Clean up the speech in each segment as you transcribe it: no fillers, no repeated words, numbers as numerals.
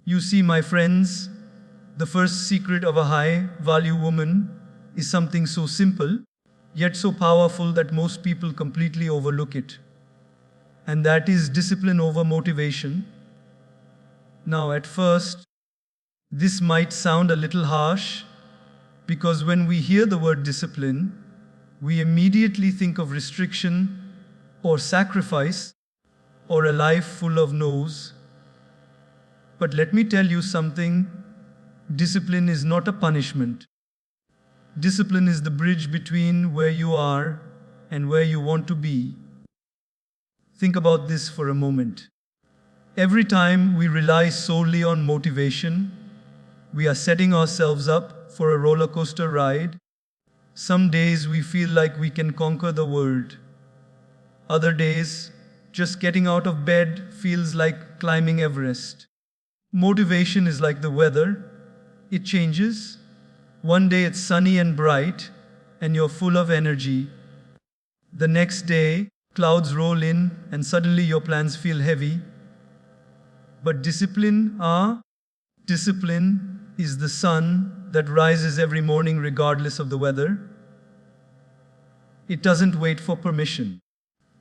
You see, my friends, the first secret of a high-value woman is something so simple, yet so powerful that most people completely overlook it. And that is discipline over motivation. Now, at first, this might sound a little harsh because when we hear the word discipline, we immediately think of restriction or sacrifice or a life full of no's. But let me tell you something, discipline is not a punishment. Discipline is the bridge between where you are and where you want to be. Think about this for a moment. Every time we rely solely on motivation, we are setting ourselves up for a roller coaster ride. Some days we feel like we can conquer the world. Other days, just getting out of bed feels like climbing Everest. Motivation is like the weather. It changes. One day it's sunny and bright, and you're full of energy. The next day, clouds roll in, and suddenly your plans feel heavy. But discipline is the sun that rises every morning regardless of the weather. It doesn't wait for permission.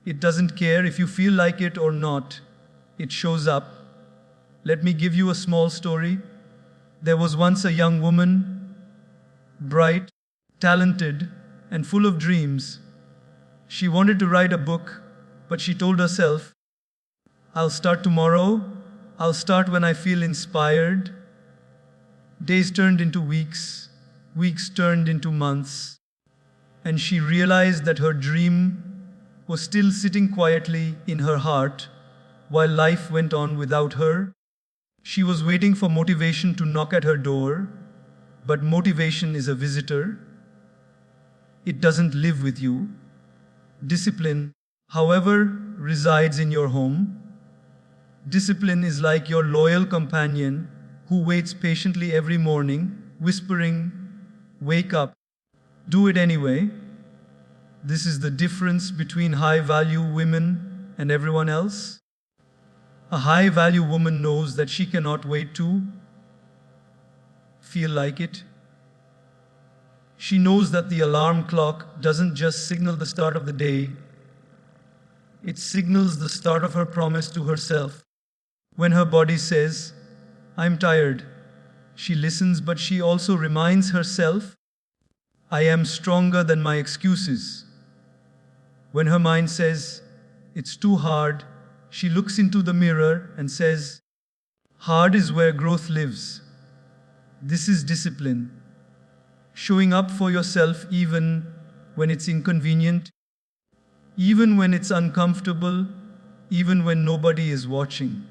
It doesn't care if you feel like it or not. It shows up. Let me give you a small story. There was once a young woman, bright, talented, and full of dreams. She wanted to write a book, but she told herself, "I'll start tomorrow. I'll start when I feel inspired." Days turned into weeks, weeks turned into months, and she realized that her dream was still sitting quietly in her heart while life went on without her. She was waiting for motivation to knock at her door, but motivation is a visitor. It doesn't live with you. Discipline, however, resides in your home. Discipline is like your loyal companion who waits patiently every morning, whispering, "Wake up, do it anyway." This is the difference between high-value women and everyone else. A high-value woman knows that she cannot wait to feel like it. She knows that the alarm clock doesn't just signal the start of the day, it signals the start of her promise to herself. When her body says, "I'm tired," she listens, but she also reminds herself, "I am stronger than my excuses." When her mind says, "It's too hard," she looks into the mirror and says, "Hard is where growth lives." This is discipline. Showing up for yourself even when it's inconvenient, even when it's uncomfortable, even when nobody is watching.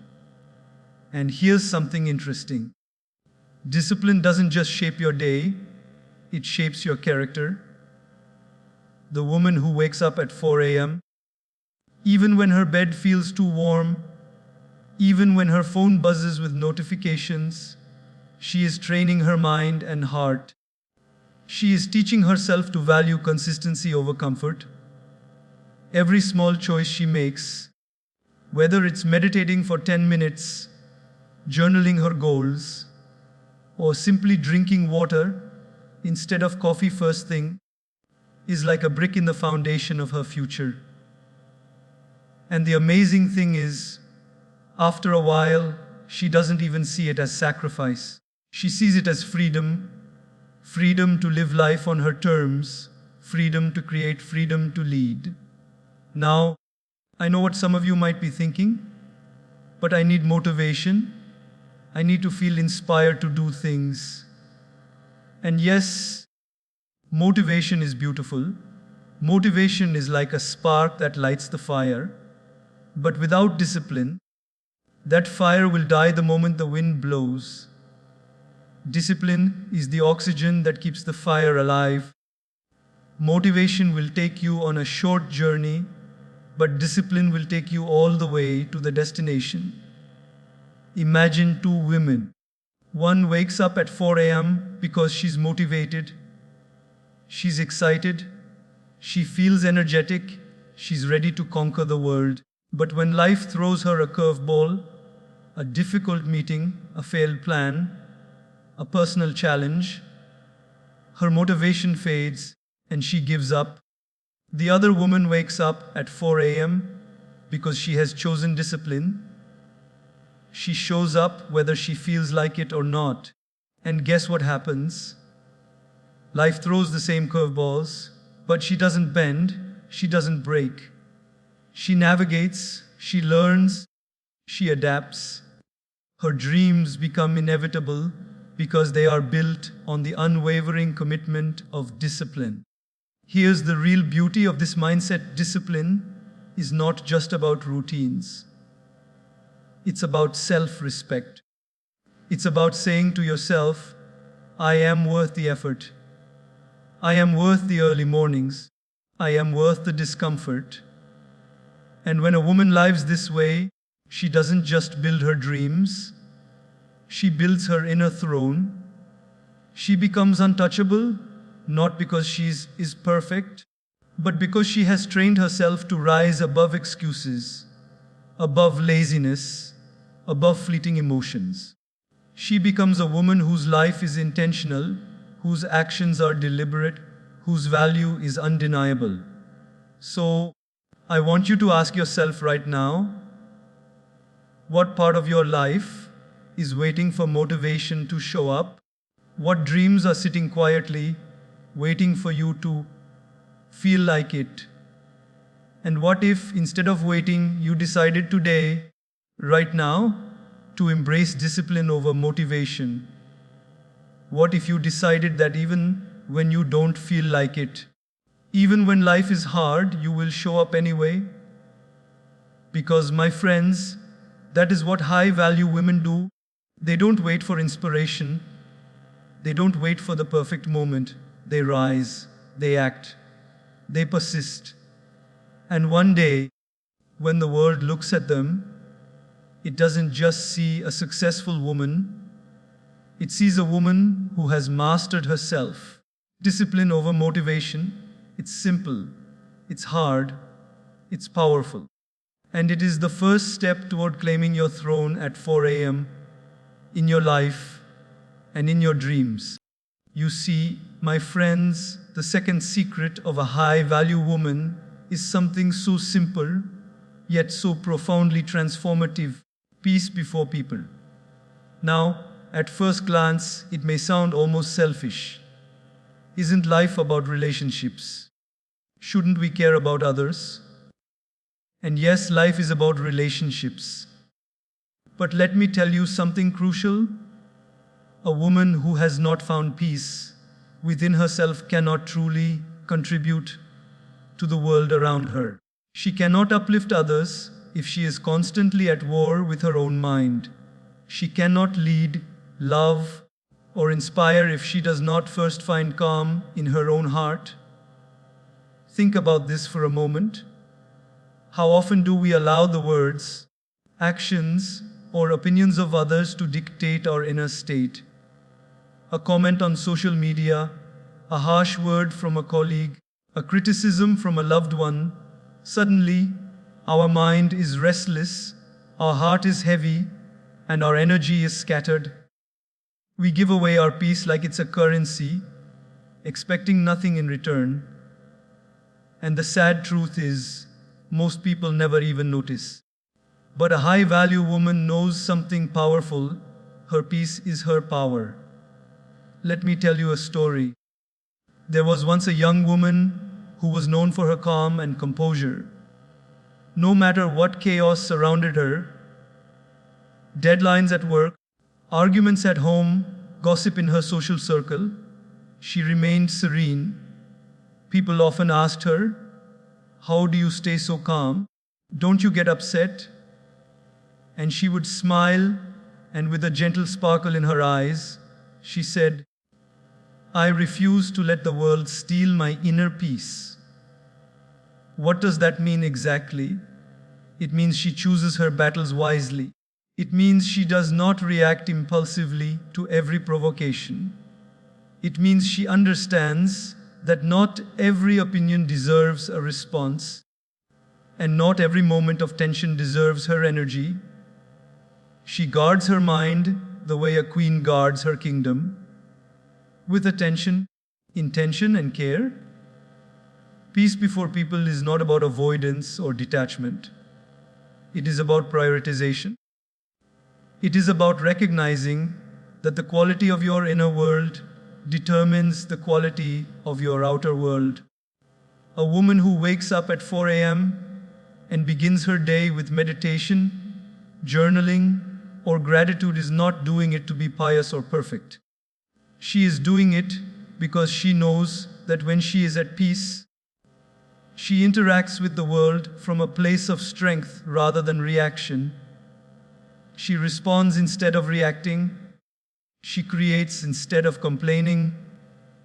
And here's something interesting. Discipline doesn't just shape your day, it shapes your character. The woman who wakes up at 4 a.m., even when her bed feels too warm, even when her phone buzzes with notifications, she is training her mind and heart. She is teaching herself to value consistency over comfort. Every small choice she makes, whether it's meditating for 10 minutes, journaling her goals, or simply drinking water instead of coffee first thing, is like a brick in the foundation of her future. And the amazing thing is, after a while, she doesn't even see it as sacrifice. She sees it as freedom. Freedom to live life on her terms, freedom to create, freedom to lead. Now, I know what some of you might be thinking, but I need motivation. I need to feel inspired to do things. And yes, motivation is beautiful. Motivation is like a spark that lights the fire. But without discipline, that fire will die the moment the wind blows. Discipline is the oxygen that keeps the fire alive. Motivation will take you on a short journey, but discipline will take you all the way to the destination. Imagine two women. One wakes up at 4 a.m. because she's motivated. She's excited. She feels energetic. She's ready to conquer the world. But when life throws her a curveball, a difficult meeting, a failed plan, a personal challenge. Her motivation fades and she gives up. The other woman wakes up at 4 a.m. because she has chosen discipline. She shows up whether she feels like it or not. And guess what happens? Life throws the same curveballs, but she doesn't bend, she doesn't break. She navigates, she learns, she adapts. Her dreams become inevitable because they are built on the unwavering commitment of discipline. Here's the real beauty of this mindset: discipline is not just about routines. It's about self-respect. It's about saying to yourself, I am worth the effort. I am worth the early mornings. I am worth the discomfort. And when a woman lives this way, she doesn't just build her dreams, she builds her inner throne. She becomes untouchable, not because she is perfect, but because she has trained herself to rise above excuses, above laziness, above fleeting emotions. She becomes a woman whose life is intentional, whose actions are deliberate, whose value is undeniable. So, I want you to ask yourself right now, what part of your life is waiting for motivation to show up? What dreams are sitting quietly, waiting for you to feel like it? And what if, instead of waiting, you decided today, right now, to embrace discipline over motivation? What if you decided that even when you don't feel like it, even when life is hard, you will show up anyway? Because, my friends, that is what high-value women do. They don't wait for inspiration. They don't wait for the perfect moment. They rise, they act, they persist. And one day, when the world looks at them, it doesn't just see a successful woman, it sees a woman who has mastered herself. Discipline over motivation. It's simple, it's hard, it's powerful. And it is the first step toward claiming your throne at 4 a.m. in your life and in your dreams. You see, my friends, the second secret of a high-value woman is something so simple, yet so profoundly transformative: peace before people. Now, at first glance, it may sound almost selfish. Isn't life about relationships? Shouldn't we care about others? And yes, life is about relationships. But let me tell you something crucial. A woman who has not found peace within herself cannot truly contribute to the world around her. She cannot uplift others if she is constantly at war with her own mind. She cannot lead, love, or inspire if she does not first find calm in her own heart. Think about this for a moment. How often do we allow the words, actions, or opinions of others to dictate our inner state? A comment on social media, a harsh word from a colleague, a criticism from a loved one. Suddenly, our mind is restless, our heart is heavy, and our energy is scattered. We give away our peace like it's a currency, expecting nothing in return. And the sad truth is, most people never even notice. But a high-value woman knows something powerful. Her peace is her power. Let me tell you a story. There was once a young woman who was known for her calm and composure. No matter what chaos surrounded her, deadlines at work, arguments at home, gossip in her social circle, she remained serene. People often asked her, "How do you stay so calm? Don't you get upset?" And she would smile, and with a gentle sparkle in her eyes, she said, "I refuse to let the world steal my inner peace." What does that mean exactly? It means she chooses her battles wisely. It means she does not react impulsively to every provocation. It means she understands that not every opinion deserves a response, and not every moment of tension deserves her energy. She guards her mind the way a queen guards her kingdom, with attention, intention, and care. Peace before people is not about avoidance or detachment. It is about prioritization. It is about recognizing that the quality of your inner world determines the quality of your outer world. A woman who wakes up at 4 a.m. and begins her day with meditation, journaling, or gratitude is not doing it to be pious or perfect. She is doing it because she knows that when she is at peace, she interacts with the world from a place of strength rather than reaction. She responds instead of reacting. She creates instead of complaining.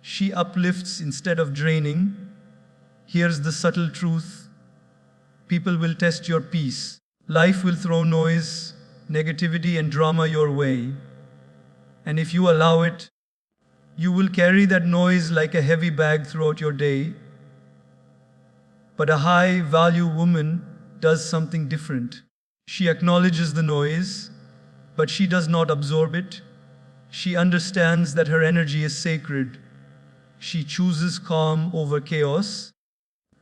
She uplifts instead of draining. Here's the subtle truth. People will test your peace. Life will throw noise, negativity, and drama your way. And if you allow it, you will carry that noise like a heavy bag throughout your day. But a high-value woman does something different. She acknowledges the noise, but she does not absorb it. She understands that her energy is sacred. She chooses calm over chaos,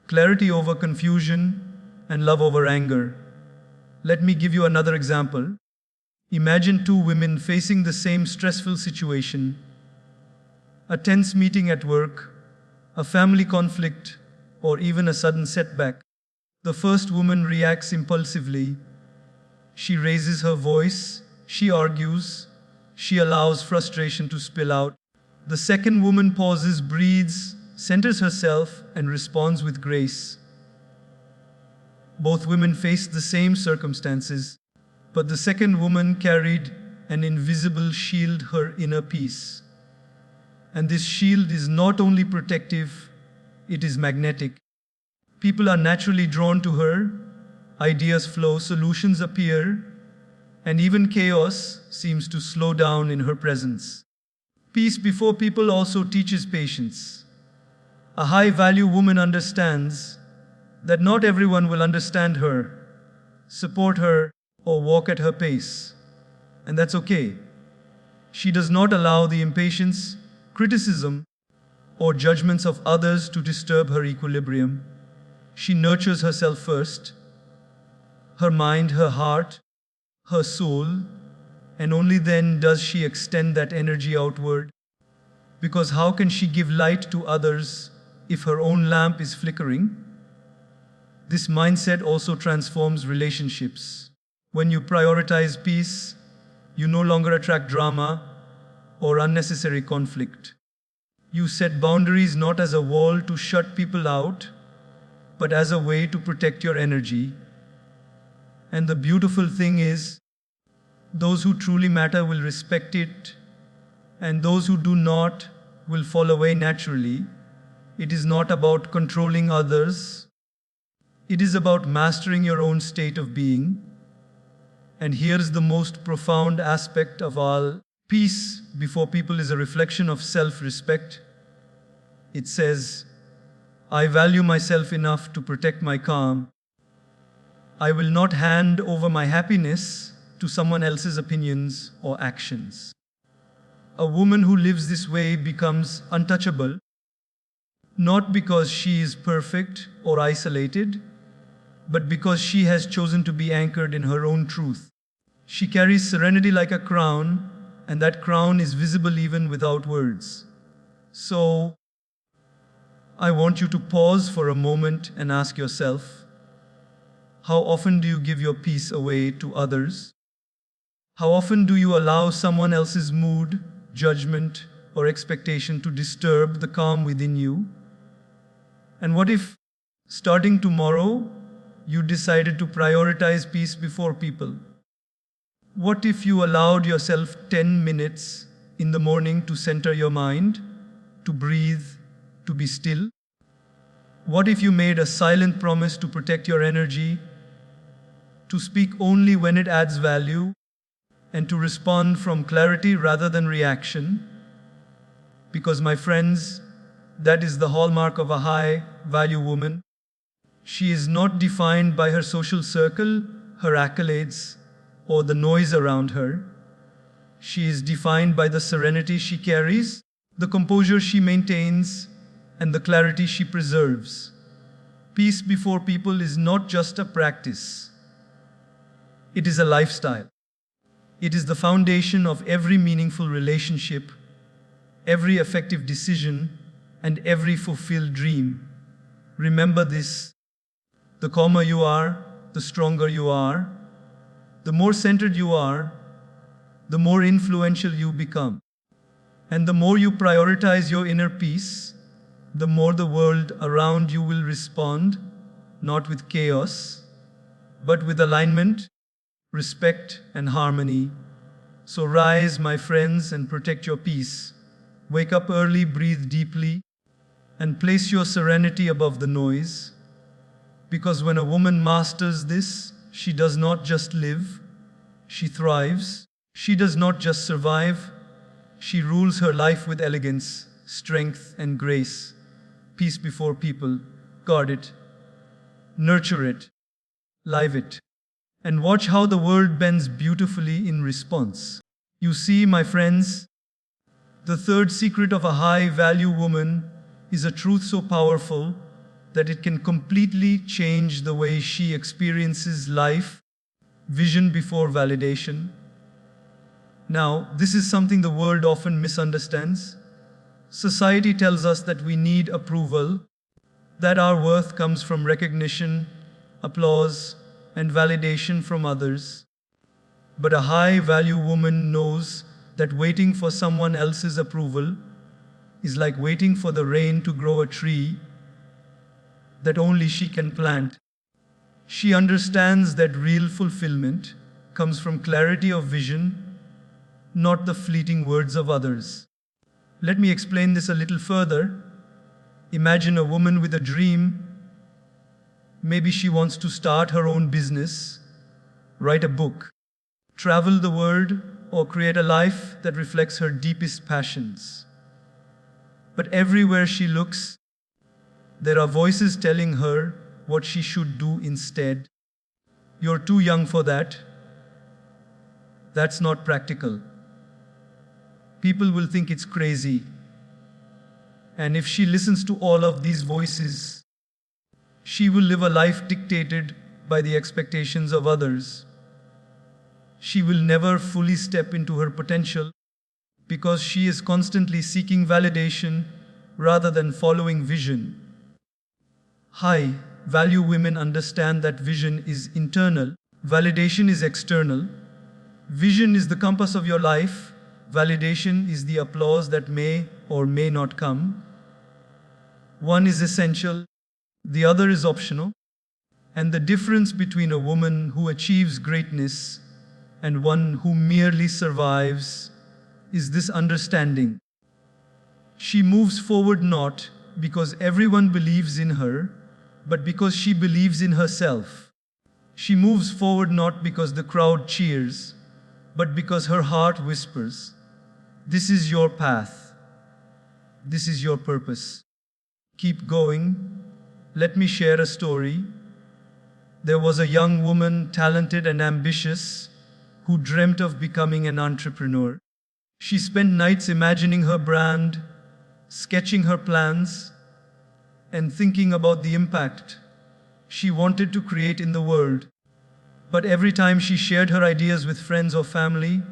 clarity over confusion, and love over anger. Let me give you another example. Imagine two women facing the same stressful situation: a tense meeting at work, a family conflict, or even a sudden setback. The first woman reacts impulsively. She raises her voice, she argues, she allows frustration to spill out. The second woman pauses, breathes, centers herself, and responds with grace. Both women faced the same circumstances, but the second woman carried an invisible shield, her inner peace. And this shield is not only protective, it is magnetic. People are naturally drawn to her, ideas flow, solutions appear, and even chaos seems to slow down in her presence. Peace before people also teaches patience. A high-value woman understands that not everyone will understand her, support her, or walk at her pace. And that's okay. She does not allow the impatience, criticism, or judgments of others to disturb her equilibrium. She nurtures herself first, her mind, her heart, her soul, and only then does she extend that energy outward. Because how can she give light to others if her own lamp is flickering? This mindset also transforms relationships. When you prioritize peace, you no longer attract drama or unnecessary conflict. You set boundaries not as a wall to shut people out, but as a way to protect your energy. And the beautiful thing is, those who truly matter will respect it, and those who do not will fall away naturally. It is not about controlling others. It is about mastering your own state of being. And here's the most profound aspect of all. Peace before people is a reflection of self-respect. It says, I value myself enough to protect my calm. I will not hand over my happiness to someone else's opinions or actions. A woman who lives this way becomes untouchable, not because she is perfect or isolated, but because she has chosen to be anchored in her own truth. She carries serenity like a crown, and that crown is visible even without words. So, I want you to pause for a moment and ask yourself, how often do you give your peace away to others? How often do you allow someone else's mood, judgment, or expectation to disturb the calm within you? And what if, starting tomorrow, you decided to prioritize peace before people? What if you allowed yourself 10 minutes in the morning to center your mind, to breathe, to be still? What if you made a silent promise to protect your energy, to speak only when it adds value, and to respond from clarity rather than reaction? Because, my friends, that is the hallmark of a high-value woman. She is not defined by her social circle, her accolades, or the noise around her. She is defined by the serenity she carries, the composure she maintains, and the clarity she preserves. Peace before people is not just a practice, it is a lifestyle. It is the foundation of every meaningful relationship, every effective decision, and every fulfilled dream. Remember this: the calmer you are, the stronger you are, the more centered you are, the more influential you become. And the more you prioritize your inner peace, the more the world around you will respond, not with chaos, but with alignment, respect, and harmony. So rise, my friends, and protect your peace. Wake up early, breathe deeply, and place your serenity above the noise. Because when a woman masters this, she does not just live, she thrives. She does not just survive, she rules her life with elegance, strength, and grace. Peace before people. Guard it, nurture it, live it, and watch how the world bends beautifully in response. You see, my friends, the third secret of a high-value woman is a truth so powerful that it can completely change the way she experiences life. Vision before validation. Now, this is something the world often misunderstands. Society tells us that we need approval, that our worth comes from recognition, applause, and validation from others. But a high-value woman knows that waiting for someone else's approval is like waiting for the rain to grow a tree that only she can plant. She understands that real fulfillment comes from clarity of vision, not the fleeting words of others. Let me explain this a little further. Imagine a woman with a dream. Maybe she wants to start her own business, write a book, travel the world, or create a life that reflects her deepest passions. But everywhere she looks, there are voices telling her what she should do instead. You're too young for that. That's not practical. People will think it's crazy. And if she listens to all of these voices, she will live a life dictated by the expectations of others. She will never fully step into her potential because she is constantly seeking validation rather than following vision. High-value women understand that vision is internal, validation is external. Vision is the compass of your life. Validation is the applause that may or may not come. One is essential, the other is optional. And the difference between a woman who achieves greatness and one who merely survives is this understanding. She moves forward not because everyone believes in her, but because she believes in herself. She moves forward not because the crowd cheers, but because her heart whispers, "This is your path. This is your purpose. Keep going." Let me share a story. There was a young woman, talented and ambitious, who dreamt of becoming an entrepreneur. She spent nights imagining her brand, sketching her plans, and thinking about the impact she wanted to create in the world. But every time she shared her ideas with friends or family,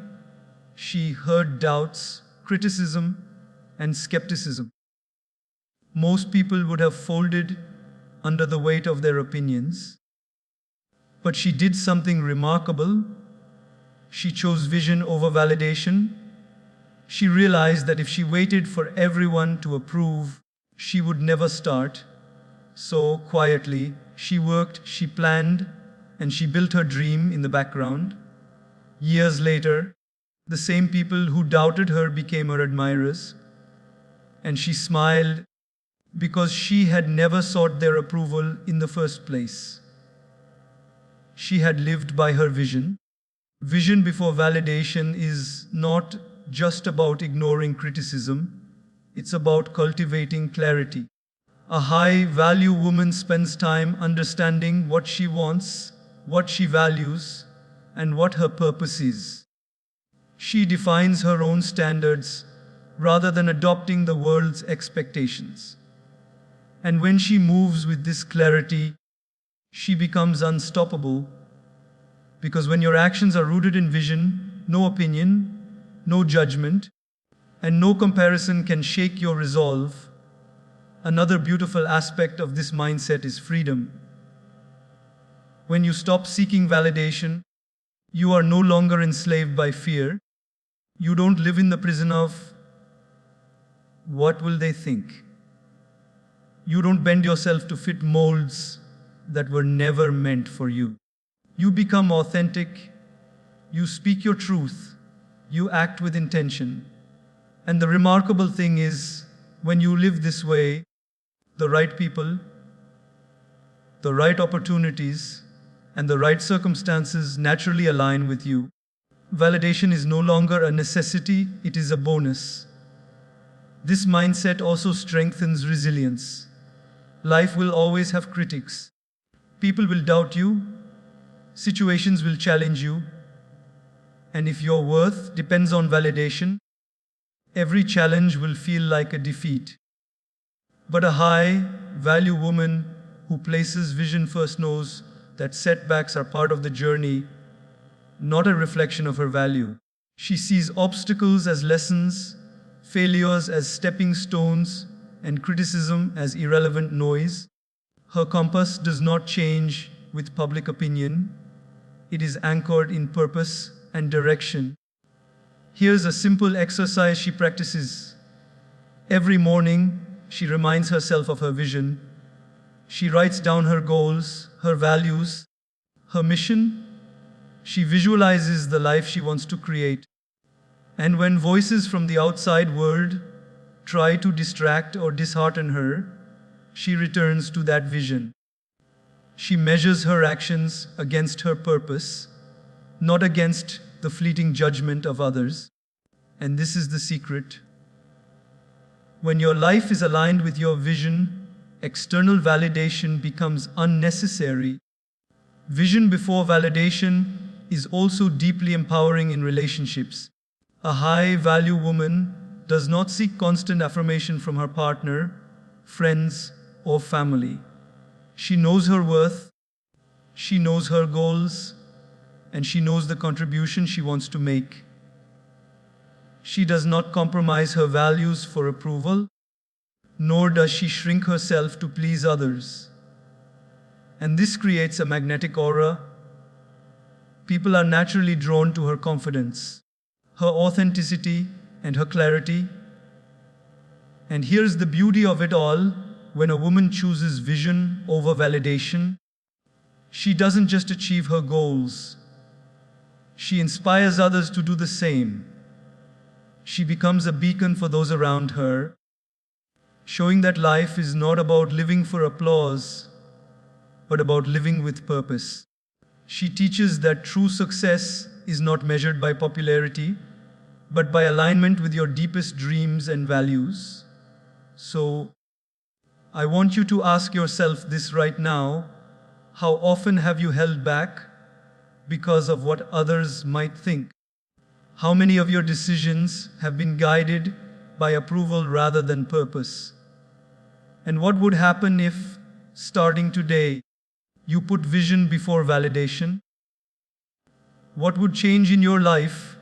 she heard doubts, criticism, and skepticism. Most people would have folded under the weight of their opinions. But she did something remarkable. She chose vision over validation. She realized that if she waited for everyone to approve, she would never start. So, quietly, she worked, she planned, and she built her dream in the background. Years later, the same people who doubted her became her admirers, and she smiled because she had never sought their approval in the first place. She had lived by her vision. Vision before validation is not just about ignoring criticism, it's about cultivating clarity. A high-value woman spends time understanding what she wants, what she values, and what her purpose is. She defines her own standards rather than adopting the world's expectations. And when she moves with this clarity, she becomes unstoppable, because when your actions are rooted in vision, no opinion, no judgment, and no comparison can shake your resolve. Another beautiful aspect of this mindset is freedom. When you stop seeking validation, you are no longer enslaved by fear. You don't live in the prison of what will they think. You don't bend yourself to fit molds that were never meant for you. You become authentic. You speak your truth. You act with intention. And the remarkable thing is, when you live this way, the right people, the right opportunities, and the right circumstances naturally align with you. Validation is no longer a necessity, it is a bonus. This mindset also strengthens resilience. Life will always have critics. People will doubt you, situations will challenge you, and if your worth depends on validation, every challenge will feel like a defeat. But a high-value woman who places vision first knows that setbacks are part of the journey, not a reflection of her value. She sees obstacles as lessons, failures as stepping stones, and criticism as irrelevant noise. Her compass does not change with public opinion. It is anchored in purpose and direction. Here's a simple exercise she practices. Every morning, she reminds herself of her vision. She writes down her goals, her values, her mission. She visualizes the life she wants to create. And when voices from the outside world try to distract or dishearten her, she returns to that vision. She measures her actions against her purpose, not against the fleeting judgment of others. And this is the secret. When your life is aligned with your vision, external validation becomes unnecessary. Vision before validation is also deeply empowering in relationships. A high-value woman does not seek constant affirmation from her partner, friends, or family. She knows her worth, she knows her goals, and she knows the contribution she wants to make. She does not compromise her values for approval, nor does she shrink herself to please others. And this creates a magnetic aura. People are naturally drawn to her confidence, her authenticity, and her clarity. And here's the beauty of it all. When a woman chooses vision over validation, she doesn't just achieve her goals. She inspires others to do the same. She becomes a beacon for those around her, showing that life is not about living for applause, but about living with purpose. She teaches that true success is not measured by popularity, but by alignment with your deepest dreams and values. So, I want you to ask yourself this right now. How often have you held back because of what others might think? How many of your decisions have been guided by approval rather than purpose? And what would happen if, starting today, you put vision before validation? What would change in your life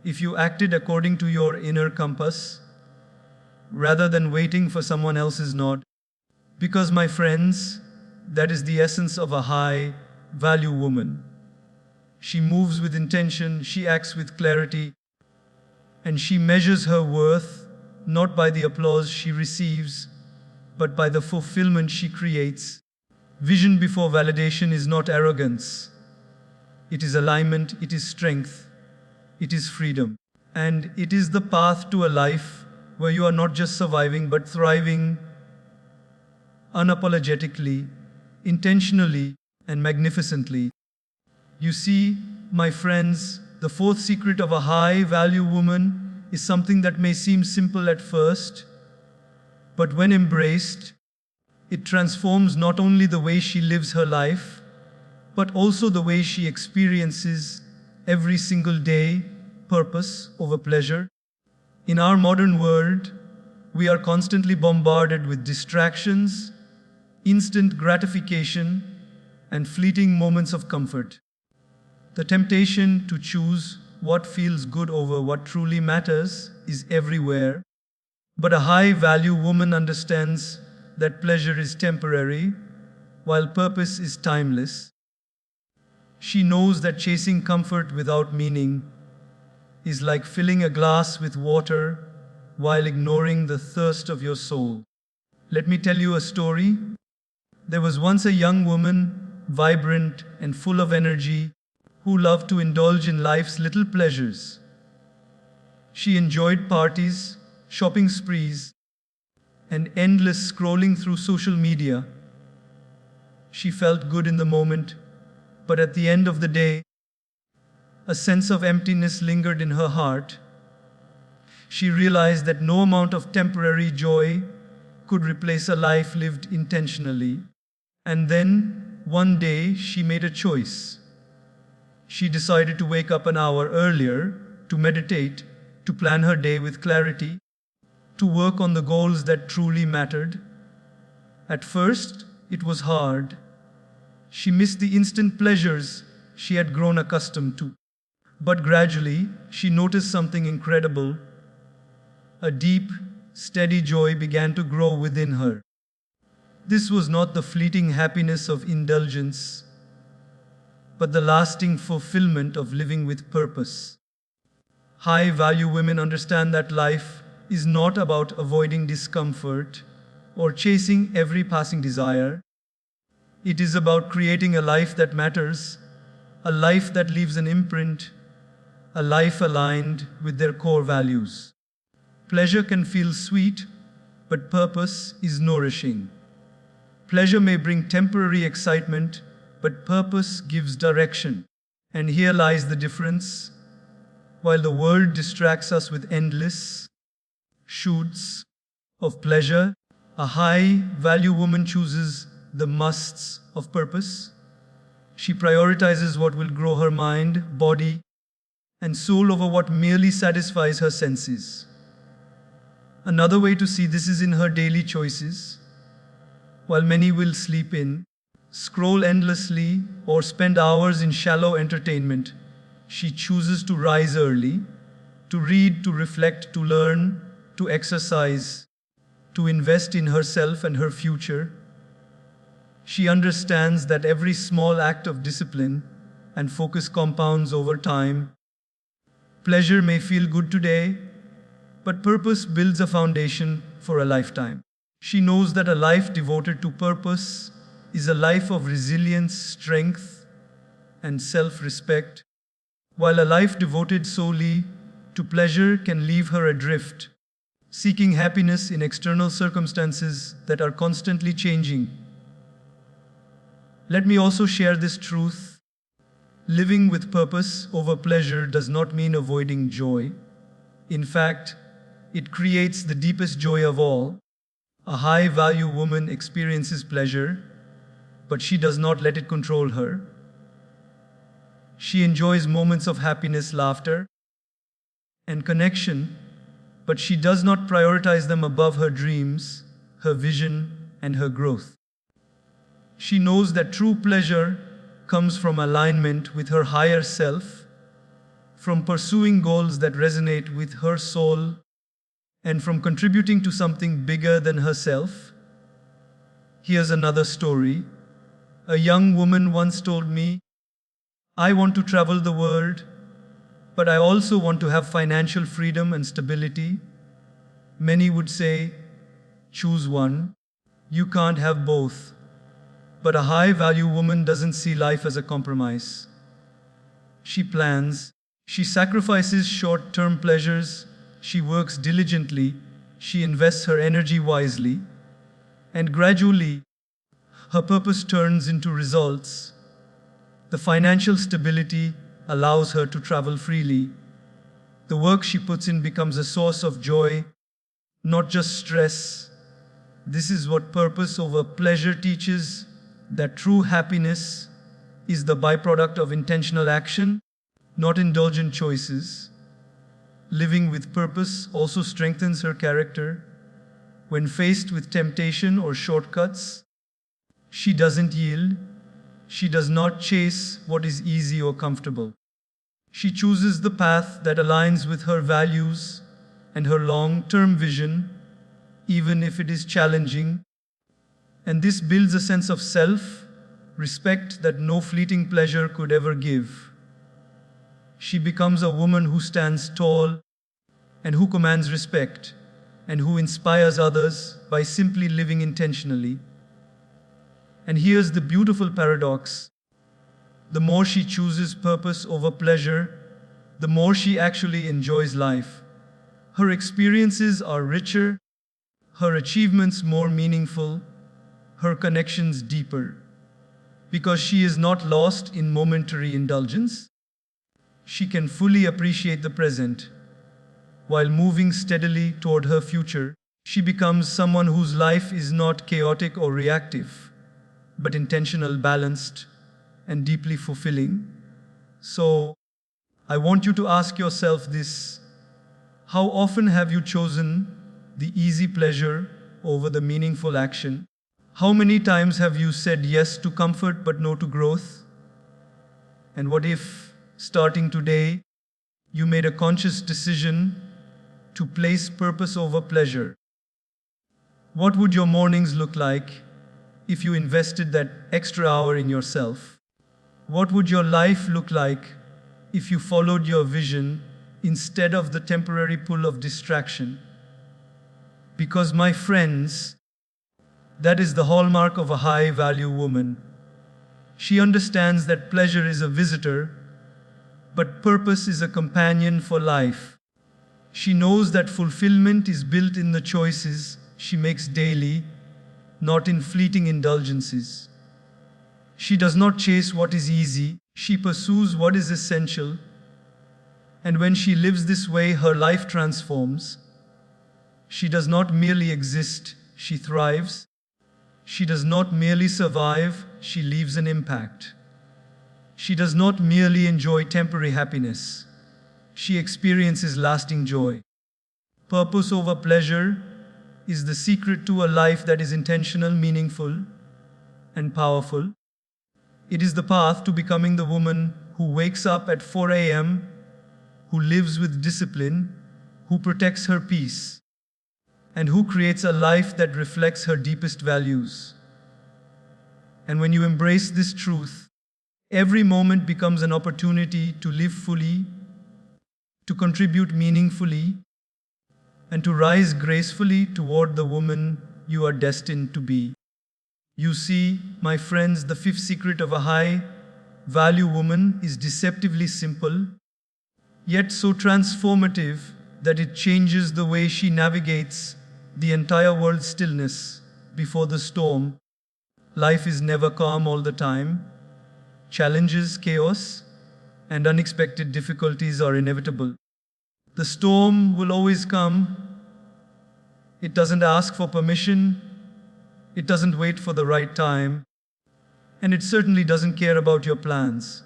if you acted according to your inner compass, rather than waiting for someone else's nod? Because, my friends, that is the essence of a high-value woman. She moves with intention, she acts with clarity, and she measures her worth not by the applause she receives, but by the fulfillment she creates. Vision before validation is not arrogance. It is alignment, it is strength, it is freedom. And it is the path to a life where you are not just surviving but thriving unapologetically, intentionally, and magnificently. You see, my friends, the fourth secret of a high-value woman is something that may seem simple at first, but when embraced, it transforms not only the way she lives her life, but also the way she experiences every single day purpose over pleasure. In our modern world, we are constantly bombarded with distractions, instant gratification, and fleeting moments of comfort. The temptation to choose what feels good over what truly matters is everywhere, but a high value woman understands that pleasure is temporary while purpose is timeless. She knows that chasing comfort without meaning is like filling a glass with water while ignoring the thirst of your soul. Let me tell you a story. There was once a young woman, vibrant and full of energy, who loved to indulge in life's little pleasures. She enjoyed parties, shopping sprees, and endless scrolling through social media. She felt good in the moment, but at the end of the day, a sense of emptiness lingered in her heart. She realized that no amount of temporary joy could replace a life lived intentionally. And then, one day, she made a choice. She decided to wake up an hour earlier, to meditate, to plan her day with clarity, to work on the goals that truly mattered. At first, it was hard. She missed the instant pleasures she had grown accustomed to. But gradually, she noticed something incredible. A deep, steady joy began to grow within her. This was not the fleeting happiness of indulgence, but the lasting fulfillment of living with purpose. High value women understand that life is not about avoiding discomfort or chasing every passing desire. It is about creating a life that matters, a life that leaves an imprint, a life aligned with their core values. Pleasure can feel sweet, but purpose is nourishing. Pleasure may bring temporary excitement, but purpose gives direction. And here lies the difference. While the world distracts us with endless shoots of pleasure, a high value woman chooses the musts of purpose. She prioritizes what will grow her mind, body, and soul over what merely satisfies her senses. Another way to see this is in her daily choices. While many will sleep in, scroll endlessly, or spend hours in shallow entertainment, she chooses to rise early, to read, to reflect, to learn, to exercise, to invest in herself and her future. She understands that every small act of discipline and focus compounds over time. Pleasure may feel good today, but purpose builds a foundation for a lifetime. She knows that a life devoted to purpose is a life of resilience, strength, and self-respect, while a life devoted solely to pleasure can leave her adrift, seeking happiness in external circumstances that are constantly changing. Let me also share this truth. Living with purpose over pleasure does not mean avoiding joy. In fact, it creates the deepest joy of all. A high-value woman experiences pleasure, but she does not let it control her. She enjoys moments of happiness, laughter, and connection, but she does not prioritize them above her dreams, her vision, and her growth. She knows that true pleasure comes from alignment with her higher self, from pursuing goals that resonate with her soul, and from contributing to something bigger than herself. Here's another story. A young woman once told me, "I want to travel the world, but I also want to have financial freedom and stability." Many would say, choose one. You can't have both. But a high-value woman doesn't see life as a compromise. She plans, she sacrifices short-term pleasures, she works diligently, she invests her energy wisely, and gradually, her purpose turns into results. The financial stability allows her to travel freely. The work she puts in becomes a source of joy, not just stress. This is what purpose over pleasure teaches, that true happiness is the byproduct of intentional action, not indulgent choices. Living with purpose also strengthens her character. When faced with temptation or shortcuts, she doesn't yield. She does not chase what is easy or comfortable. She chooses the path that aligns with her values and her long-term vision, even if it is challenging. And this builds a sense of self-respect that no fleeting pleasure could ever give. She becomes a woman who stands tall and who commands respect and who inspires others by simply living intentionally. And here's the beautiful paradox. The more she chooses purpose over pleasure, the more she actually enjoys life. Her experiences are richer, her achievements more meaningful, her connections deeper. Because she is not lost in momentary indulgence, she can fully appreciate the present. While moving steadily toward her future, she becomes someone whose life is not chaotic or reactive, but intentional, balanced, and deeply fulfilling. So, I want you to ask yourself this: how often have you chosen the easy pleasure over the meaningful action? How many times have you said yes to comfort but no to growth? And what if, starting today, you made a conscious decision to place purpose over pleasure? What would your mornings look like if you invested that extra hour in yourself? What would your life look like if you followed your vision instead of the temporary pull of distraction? Because, my friends, that is the hallmark of a high-value woman. She understands that pleasure is a visitor, but purpose is a companion for life. She knows that fulfillment is built in the choices she makes daily, not in fleeting indulgences. She does not chase what is easy, she pursues what is essential. And when she lives this way, her life transforms. She does not merely exist, she thrives. She does not merely survive, she leaves an impact. She does not merely enjoy temporary happiness, she experiences lasting joy. Purpose over pleasure is the secret to a life that is intentional, meaningful, and powerful. It is the path to becoming the woman who wakes up at 4 a.m., who lives with discipline, who protects her peace, and who creates a life that reflects her deepest values. And when you embrace this truth, every moment becomes an opportunity to live fully, to contribute meaningfully, and to rise gracefully toward the woman you are destined to be. You see, my friends, the fifth secret of a high-value woman is deceptively simple, yet so transformative that it changes the way she navigates the entire world's stillness before the storm. Life is never calm all the time. Challenges, chaos, and unexpected difficulties are inevitable. The storm will always come. It doesn't ask for permission. It doesn't wait for the right time. And it certainly doesn't care about your plans.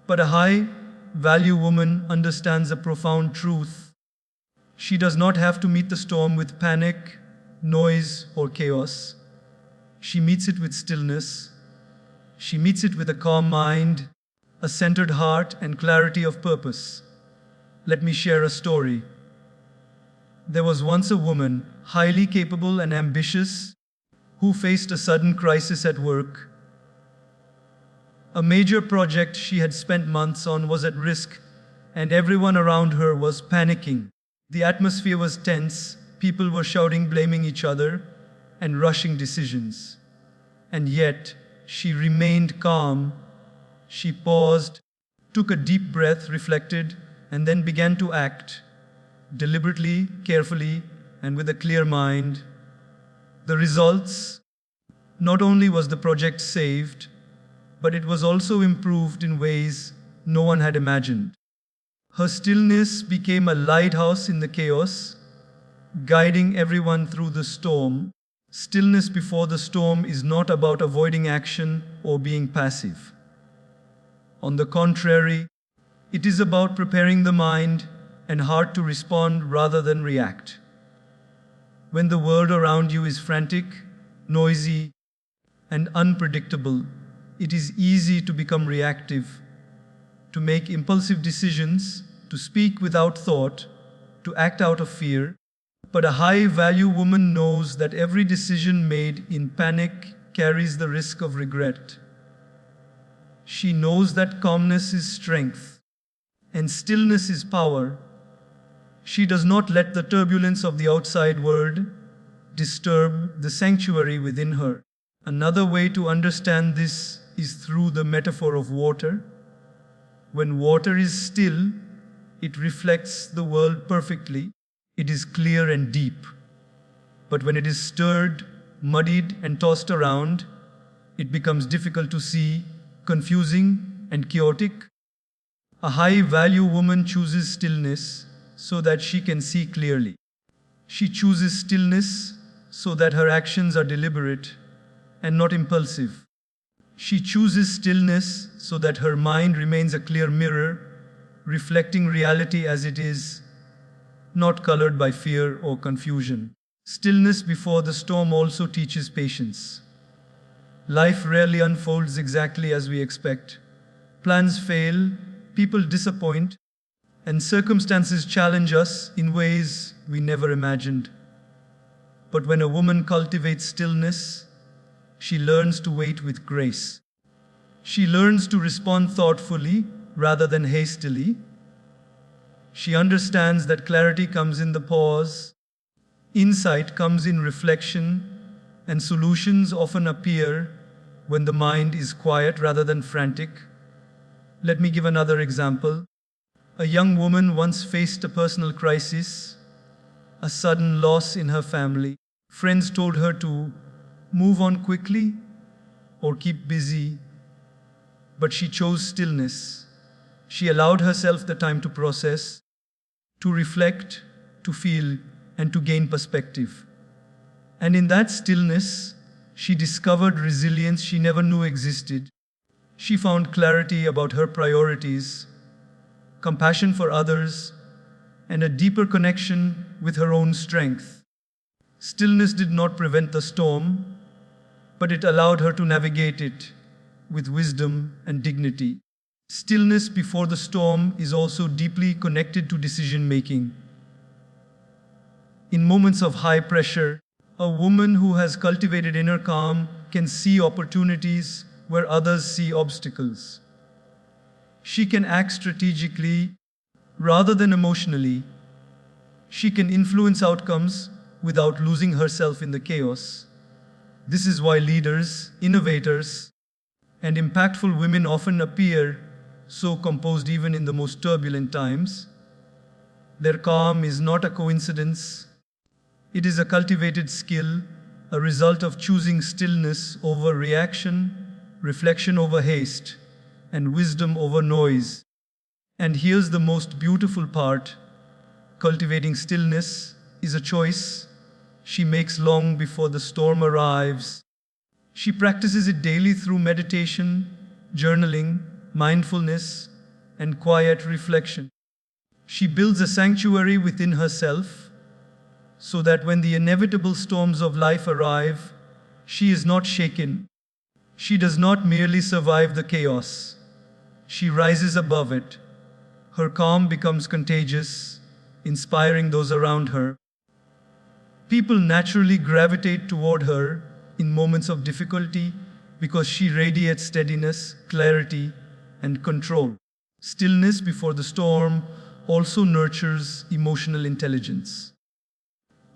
But a high-value woman understands a profound truth. She does not have to meet the storm with panic, noise, or chaos. She meets it with stillness. She meets it with a calm mind, a centered heart, and clarity of purpose. Let me share a story. There was once a woman, highly capable and ambitious, who faced a sudden crisis at work. A major project she had spent months on was at risk, and everyone around her was panicking. The atmosphere was tense, people were shouting, blaming each other, and rushing decisions. And yet, she remained calm. She paused, took a deep breath, reflected, and then began to act, deliberately, carefully, and with a clear mind. The results: not only was the project saved, but it was also improved in ways no one had imagined. Her stillness became a lighthouse in the chaos, guiding everyone through the storm. Stillness before the storm is not about avoiding action or being passive. On the contrary, it is about preparing the mind and heart to respond rather than react. When the world around you is frantic, noisy, and unpredictable, it is easy to become reactive, to make impulsive decisions, to speak without thought, to act out of fear. But a high-value woman knows that every decision made in panic carries the risk of regret. She knows that calmness is strength and stillness is power. She does not let the turbulence of the outside world disturb the sanctuary within her. Another way to understand this is through the metaphor of water. When water is still, it reflects the world perfectly. It is clear and deep. But when it is stirred, muddied, and tossed around, it becomes difficult to see, confusing, and chaotic. A high-value woman chooses stillness so that she can see clearly. She chooses stillness so that her actions are deliberate and not impulsive. She chooses stillness so that her mind remains a clear mirror, reflecting reality as it is, not colored by fear or confusion. Stillness before the storm also teaches patience. Life rarely unfolds exactly as we expect. Plans fail, people disappoint, and circumstances challenge us in ways we never imagined. But when a woman cultivates stillness, she learns to wait with grace. She learns to respond thoughtfully rather than hastily. She understands that clarity comes in the pause, insight comes in reflection, and solutions often appear when the mind is quiet rather than frantic. Let me give another example. A young woman once faced a personal crisis, a sudden loss in her family. Friends told her to move on quickly or keep busy, but she chose stillness. She allowed herself the time to process, to reflect, to feel, and to gain perspective. And in that stillness, she discovered resilience she never knew existed. She found clarity about her priorities, compassion for others, and a deeper connection with her own strength. Stillness did not prevent the storm, but it allowed her to navigate it with wisdom and dignity. Stillness before the storm is also deeply connected to decision-making. In moments of high pressure, a woman who has cultivated inner calm can see opportunities where others see obstacles. She can act strategically rather than emotionally. She can influence outcomes without losing herself in the chaos. This is why leaders, innovators, and impactful women often appear so composed even in the most turbulent times. Their calm is not a coincidence. It is a cultivated skill, a result of choosing stillness over reaction, reflection over haste, and wisdom over noise. And here's the most beautiful part. Cultivating stillness is a choice she makes long before the storm arrives. She practices it daily through meditation, journaling, mindfulness, and quiet reflection. She builds a sanctuary within herself so that when the inevitable storms of life arrive, she is not shaken. She does not merely survive the chaos. She rises above it. Her calm becomes contagious, inspiring those around her. People naturally gravitate toward her in moments of difficulty because she radiates steadiness, clarity, and control. Stillness before the storm also nurtures emotional intelligence.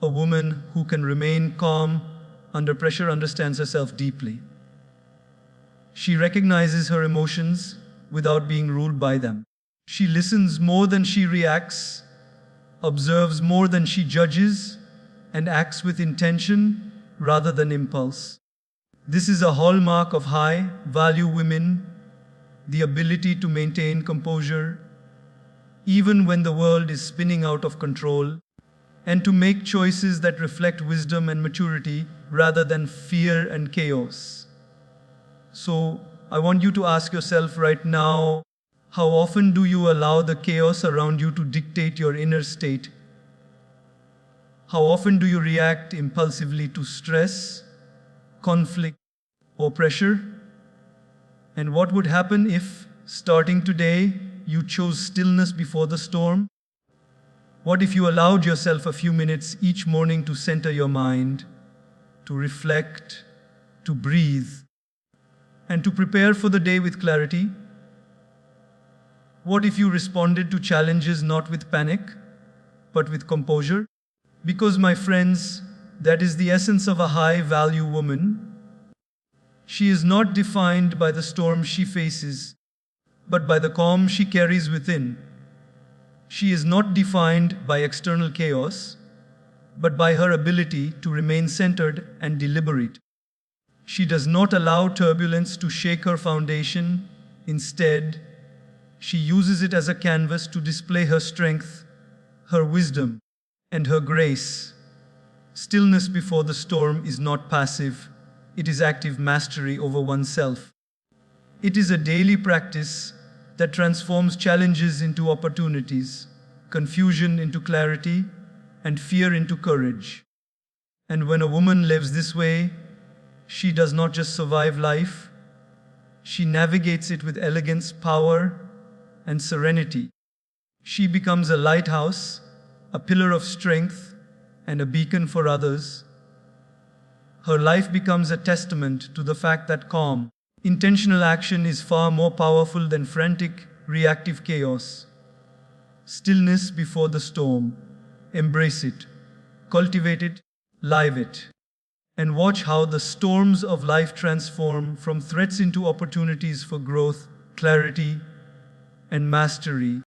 A woman who can remain calm under pressure understands herself deeply. She recognizes her emotions without being ruled by them. She listens more than she reacts, observes more than she judges, and acts with intention rather than impulse. This is a hallmark of high-value women, the ability to maintain composure even when the world is spinning out of control. and to make choices that reflect wisdom and maturity rather than fear and chaos. So, I want you to ask yourself right now, how often do you allow the chaos around you to dictate your inner state? How often do you react impulsively to stress, conflict, or pressure? And what would happen if, starting today, you chose stillness before the storm? What if you allowed yourself a few minutes each morning to center your mind, to reflect, to breathe, and to prepare for the day with clarity? What if you responded to challenges not with panic, but with composure? Because, my friends, that is the essence of a high-value woman. She is not defined by the storm she faces, but by the calm she carries within. She is not defined by external chaos, but by her ability to remain centered and deliberate. She does not allow turbulence to shake her foundation. Instead, she uses it as a canvas to display her strength, her wisdom, and her grace. Stillness before the storm is not passive, it is active mastery over oneself. It is a daily practice that transforms challenges into opportunities, confusion into clarity, and fear into courage. And when a woman lives this way, she does not just survive life, she navigates it with elegance, power, and serenity. She becomes a lighthouse, a pillar of strength, and a beacon for others. Her life becomes a testament to the fact that calm, intentional action is far more powerful than frantic, reactive chaos. Stillness before the storm. Embrace it, cultivate it, live it, and watch how the storms of life transform from threats into opportunities for growth, clarity, and mastery.